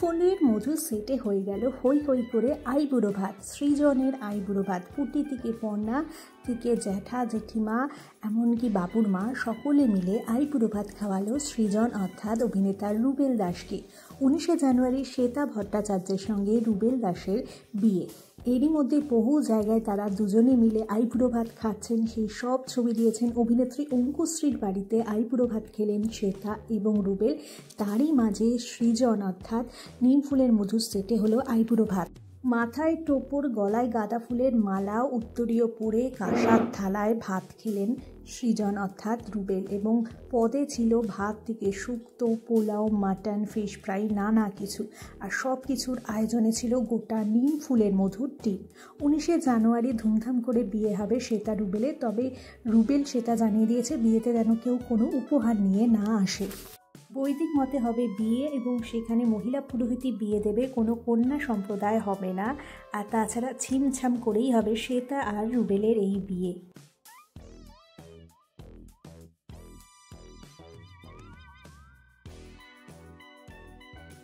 ফুলের মধু সেটে হয়ে গেল হই হই করে আইবুড়ো ভাত। সৃজনের আইবুড়ো ভাত। পুটি থেকে পর্ণা থেকে জ্যাঠা জেঠিমা এমনকি বাবুর মা সকলে মিলে আইবুড়ো ভাত খাওয়ালো সৃজন অর্থাৎ অভিনেতা রুবেল দাসকে। 19শে জানুয়ারি শ্বেতা ভট্টাচার্যের সঙ্গে রুবেল দাসের বিয়ে। এরই মধ্যে বহু জায়গায় তারা দুজনে মিলে আইবুড়ো ভাত খাচ্ছেন, সেই সব ছবি দিয়েছেন। অভিনেত্রী অঙ্কুশ্রীর বাড়িতে আইবুড়ো ভাত খেলেন শ্বেতা এবং রুবেল। তারই মাঝে সৃজন অর্থাৎ নিম ফুলের মধুর সেটে হলো আইবুড়ো ভাত। মাথায় টোপর, গলায় গাঁদা ফুলের মালা, উত্তরীয় পরে কাঁসার থালায় ভাত খেলেন সৃজন অর্থাৎ রুবেল। এবং পদে ছিল ভাত থেকে শুক্তো, পোলাও, মাটন, ফিশ ফ্রাই, নানা কিছু। আর সব কিছুর আয়োজনে ছিল গোটা নিম ফুলের মধুর টিম। 19শে জানুয়ারি ধুমধাম করে বিয়ে হবে শ্বেতা রুবেলের। তবে রুবেল সেটা জানিয়ে দিয়েছে বিয়েতে যেন কেউ কোনো উপহার নিয়ে না আসে। বৈদিক মতে হবে বিয়ে এবং সেখানে মহিলা পুরোহিতই বিয়ে দেবে, কোনো কন্যা সম্প্রদায় হবে না। আর তাছাড়া ছিমছাম করেই হবে শ্বেতা আর রুবেলের এই বিয়ে।